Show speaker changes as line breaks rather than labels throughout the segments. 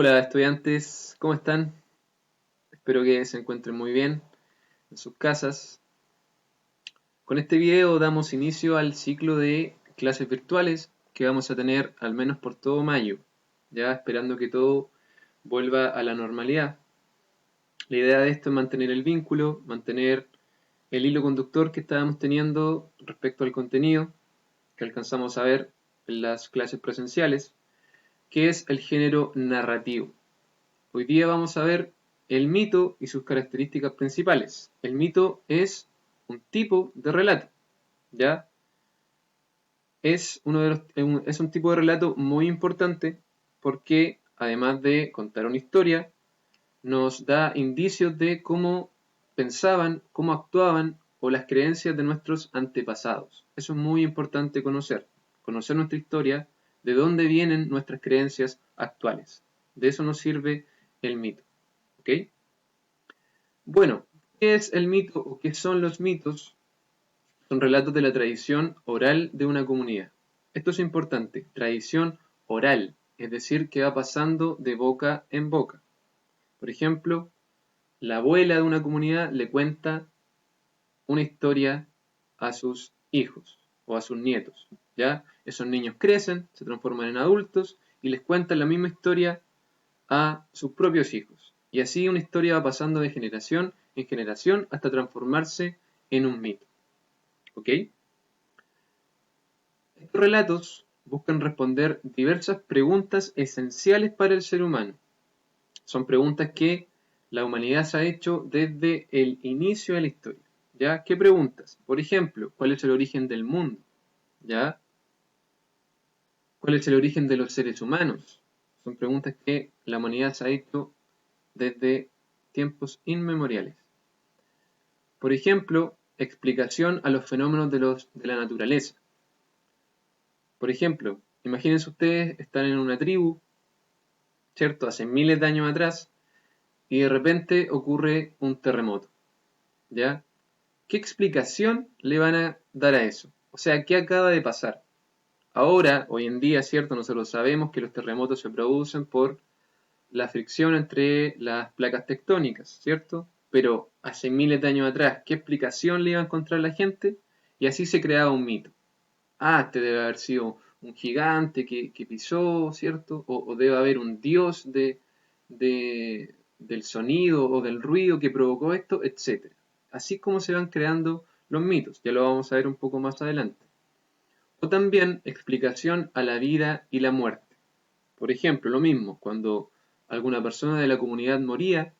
Hola estudiantes, ¿cómo están? Espero que se encuentren muy bien en sus casas. Con este video damos inicio al ciclo de clases virtuales que vamos a tener al menos por todo mayo, ya esperando que todo vuelva a la normalidad. La idea de esto es mantener el vínculo, mantener el hilo conductor que estábamos teniendo respecto al contenido que alcanzamos a ver en las clases presenciales, que es el género narrativo. Hoy día vamos a ver el mito y sus características principales. El mito es un tipo de relato, ¿ya? Es un tipo de relato muy importante porque, además de contar una historia, nos da indicios de cómo pensaban, cómo actuaban o las creencias de nuestros antepasados. Eso es muy importante conocer nuestra historia, de dónde vienen nuestras creencias actuales. De eso nos sirve el mito. ¿Ok? Bueno, ¿qué es el mito o qué son los mitos? Son relatos de la tradición oral de una comunidad. Esto es importante, tradición oral, es decir, que va pasando de boca en boca. Por ejemplo, la abuela de una comunidad le cuenta una historia a sus hijos o a sus nietos, ¿ya? Esos niños crecen, se transforman en adultos y les cuentan la misma historia a sus propios hijos. Y así una historia va pasando de generación en generación hasta transformarse en un mito. ¿Ok? Estos relatos buscan responder diversas preguntas esenciales para el ser humano. Son preguntas que la humanidad se ha hecho desde el inicio de la historia. ¿Ya? ¿Qué preguntas? Por ejemplo, ¿cuál es el origen del mundo? ¿Ya? ¿Cuál es el origen de los seres humanos? Son preguntas que la humanidad se ha hecho desde tiempos inmemoriales. Por ejemplo, explicación a los fenómenos de la naturaleza. Por ejemplo, imagínense ustedes están en una tribu, ¿cierto? Hace miles de años atrás, y de repente ocurre un terremoto, ¿ya? ¿Qué explicación le van a dar a eso? O sea, ¿qué acaba de pasar? Ahora, hoy en día, ¿cierto? Nosotros sabemos que los terremotos se producen por la fricción entre las placas tectónicas, ¿cierto? Pero hace miles de años atrás, ¿qué explicación le iba a encontrar la gente? Y así se creaba un mito. Ah, este debe haber sido un gigante que pisó, ¿cierto? O debe haber un dios del sonido o del ruido que provocó esto, etc. Así es como se van creando los mitos, ya lo vamos a ver un poco más adelante. O también explicación a la vida y la muerte. Por ejemplo, lo mismo, cuando alguna persona de la comunidad moría,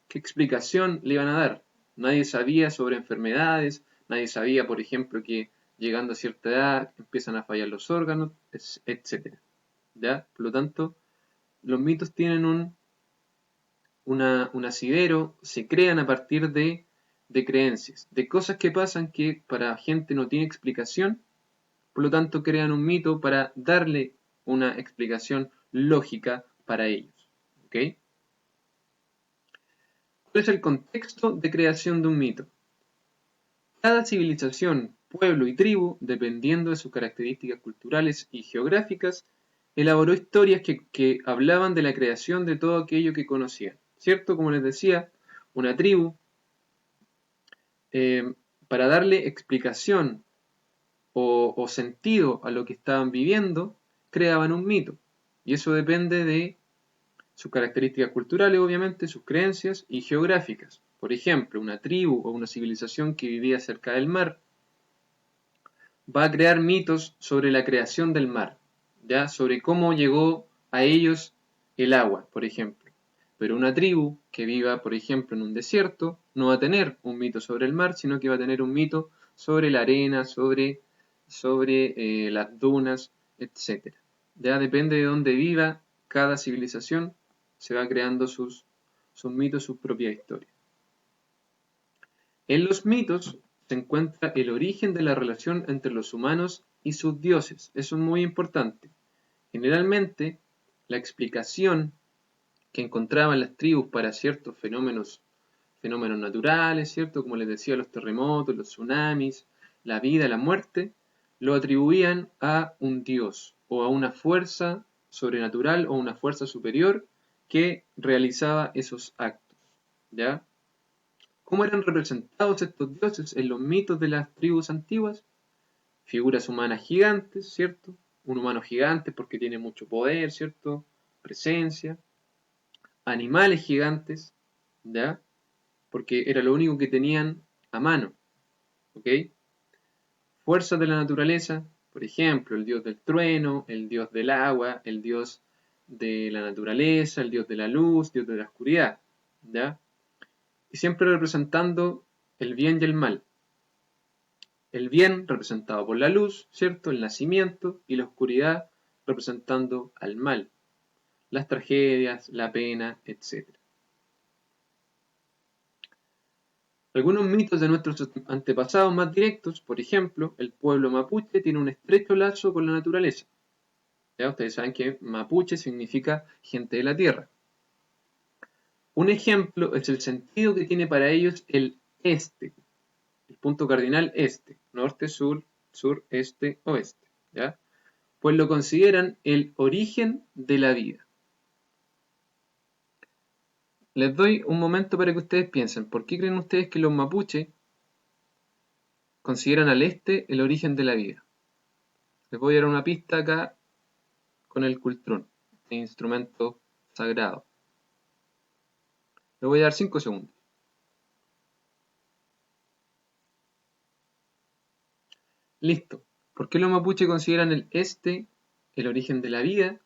¿qué explicación le iban a dar? Nadie sabía sobre enfermedades, nadie sabía, por ejemplo, que llegando a cierta edad empiezan a fallar los órganos, etc. ¿Ya? Por lo tanto, los mitos tienen un asidero, se crean a partir de creencias, de cosas que pasan que para gente no tiene explicación, por lo tanto crean un mito para darle una explicación lógica para ellos. ¿Ok? ¿Cuál es el contexto de creación de un mito? Cada civilización, pueblo y tribu, dependiendo de sus características culturales y geográficas, elaboró historias que hablaban de la creación de todo aquello que conocían. ¿Cierto? Como les decía, una tribu, eh, para darle explicación o sentido a lo que estaban viviendo, creaban un mito. Y eso depende de sus características culturales, obviamente, sus creencias y geográficas. Por ejemplo, una tribu o una civilización que vivía cerca del mar va a crear mitos sobre la creación del mar, ¿ya? Sobre cómo llegó a ellos el agua, por ejemplo. Pero una tribu que viva, por ejemplo, en un desierto, no va a tener un mito sobre el mar, sino que va a tener un mito sobre la arena, sobre las dunas, etc. Ya depende de dónde viva cada civilización, se va creando sus mitos, su propia historia. En los mitos se encuentra el origen de la relación entre los humanos y sus dioses. Eso es muy importante. Generalmente, la explicación que encontraban las tribus para ciertos fenómenos naturales, ¿cierto? Como les decía, los terremotos, los tsunamis, la vida, la muerte, lo atribuían a un dios o a una fuerza sobrenatural o una fuerza superior que realizaba esos actos, ¿ya? ¿Cómo eran representados estos dioses en los mitos de las tribus antiguas? Figuras humanas gigantes, ¿cierto? Un humano gigante porque tiene mucho poder, ¿cierto? Presencia. Animales gigantes, ¿ya? Porque era lo único que tenían a mano, ¿ok? Fuerzas de la naturaleza, por ejemplo, el dios del trueno, el dios del agua, el dios de la naturaleza, el dios de la luz, dios de la oscuridad, ¿ya? Y siempre representando el bien y el mal. El bien representado por la luz, ¿cierto? El nacimiento, y la oscuridad representando al mal, las tragedias, la pena, etc. Algunos mitos de nuestros antepasados más directos, por ejemplo, el pueblo mapuche tiene un estrecho lazo con la naturaleza. ¿Ya? Ustedes saben que mapuche significa gente de la tierra. Un ejemplo es el sentido que tiene para ellos el este, el punto cardinal este, norte, sur, sur, este, oeste, ¿ya? Pues lo consideran el origen de la vida. Les doy un momento para que ustedes piensen, ¿por qué creen ustedes que los mapuches consideran al este el origen de la vida? Les voy a dar una pista acá con el cultrón, este instrumento sagrado. Les voy a dar 5 segundos. Listo. ¿Por qué los mapuches consideran el este el origen de la vida?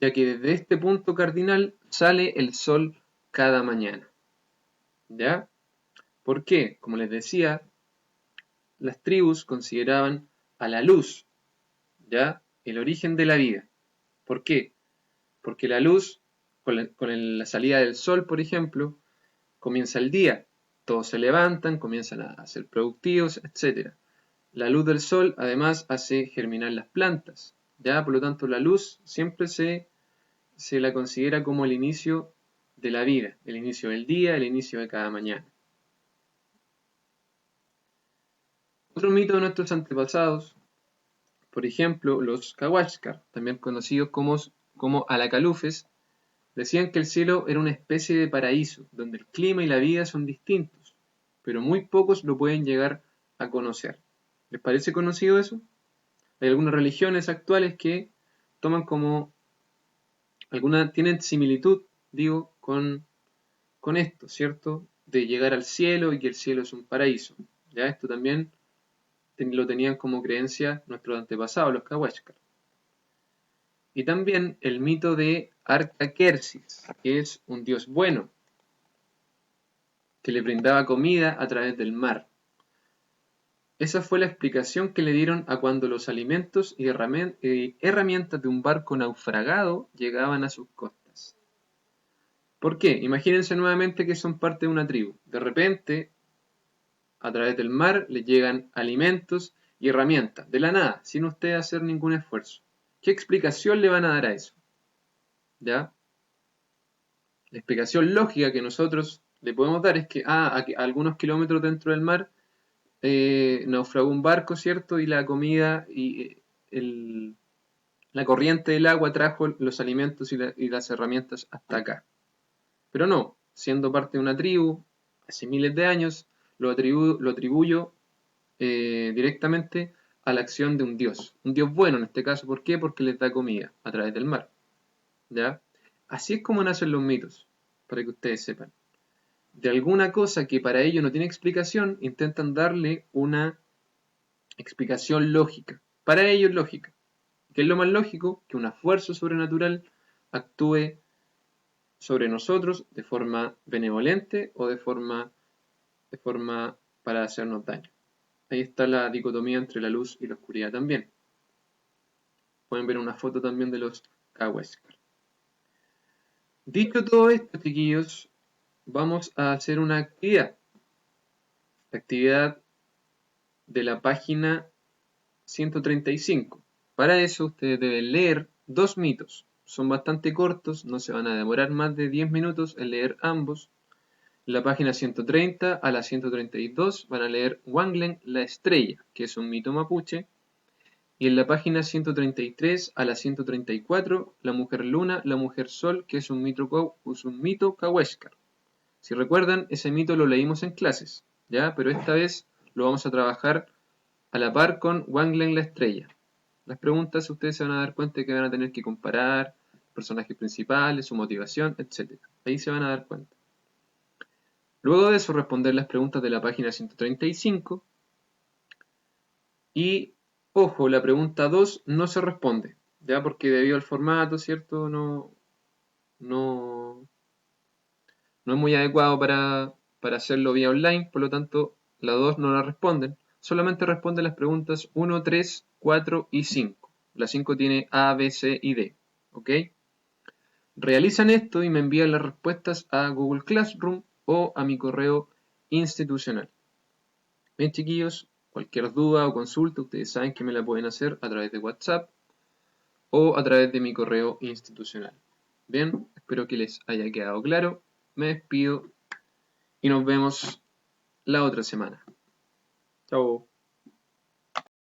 Ya que desde este punto cardinal sale el sol cada mañana. ¿Ya? ¿Por qué? Como les decía, las tribus consideraban a la luz, ¿ya? El origen de la vida. ¿Por qué? Porque la luz, con la salida del sol, por ejemplo, comienza el día. Todos se levantan, comienzan a ser productivos, etc. La luz del sol además hace germinar las plantas, ¿ya? Por lo tanto, la luz siempre se la considera como el inicio de la vida, el inicio del día, el inicio de cada mañana. Otro mito de nuestros antepasados, por ejemplo, los Kawashkar, también conocidos como Alacalufes, decían que el cielo era una especie de paraíso, donde el clima y la vida son distintos, pero muy pocos lo pueden llegar a conocer. ¿Les parece conocido eso? Hay algunas religiones actuales que toman como tienen similitud, digo, con esto, ¿cierto? De llegar al cielo y que el cielo es un paraíso. Ya esto también lo tenían como creencia nuestros antepasados, los Kawashkar. Y también el mito de Artakersis, que es un dios bueno, que le brindaba comida a través del mar. Esa fue la explicación que le dieron a cuando los alimentos y herramientas de un barco naufragado llegaban a sus costas. ¿Por qué? Imagínense nuevamente que son parte de una tribu. De repente, a través del mar les llegan alimentos y herramientas, de la nada, sin usted hacer ningún esfuerzo. ¿Qué explicación le van a dar a eso? ¿Ya? La explicación lógica que nosotros le podemos dar es que a algunos kilómetros dentro del mar naufragó un barco, ¿cierto? Y la comida y la corriente del agua trajo los alimentos y las herramientas hasta acá. Pero no, siendo parte de una tribu, hace miles de años, lo atribuyo directamente a la acción de un dios bueno en este caso. ¿Por qué? Porque les da comida a través del mar. ¿Ya? Así es como nacen los mitos, para que ustedes sepan. De alguna cosa que para ellos no tiene explicación, intentan darle una explicación lógica. Para ellos lógica. ¿Qué es lo más lógico? Que una fuerza sobrenatural actúe sobre nosotros de forma benevolente o de forma para hacernos daño. Ahí está la dicotomía entre la luz y la oscuridad también. Pueden ver una foto también de los Kawashkar. Dicho todo esto, chiquillos, vamos a hacer una actividad. La actividad de la página 135. Para eso ustedes deben leer 2 mitos. Son bastante cortos, no se van a demorar más de 10 minutos en leer ambos. La página 130 a la 132 van a leer Wanglen la estrella, que es un mito mapuche. Y en la página 133 a la 134, la mujer luna, la mujer sol, que es un mito Kaweshkar. Si recuerdan, ese mito lo leímos en clases, ¿ya? Pero esta vez lo vamos a trabajar a la par con Wanglen la estrella. Las preguntas ustedes se van a dar cuenta que van a tener que comparar personajes principales, su motivación, etc. Ahí se van a dar cuenta. Luego de eso, responder las preguntas de la página 135. Y, ojo, la pregunta 2 no se responde, ya porque debido al formato, ¿cierto? No, no es muy adecuado para hacerlo vía online, por lo tanto, la 2 no la responden. Solamente responden las preguntas 1, 3, 4 y 5. La 5 tiene A, B, C y D. ¿Ok? Realizan esto y me envían las respuestas a Google Classroom o a mi correo institucional. Bien, chiquillos, cualquier duda o consulta, ustedes saben que me la pueden hacer a través de WhatsApp o a través de mi correo institucional. Bien, espero que les haya quedado claro. Me despido y nos vemos la otra semana. Chao.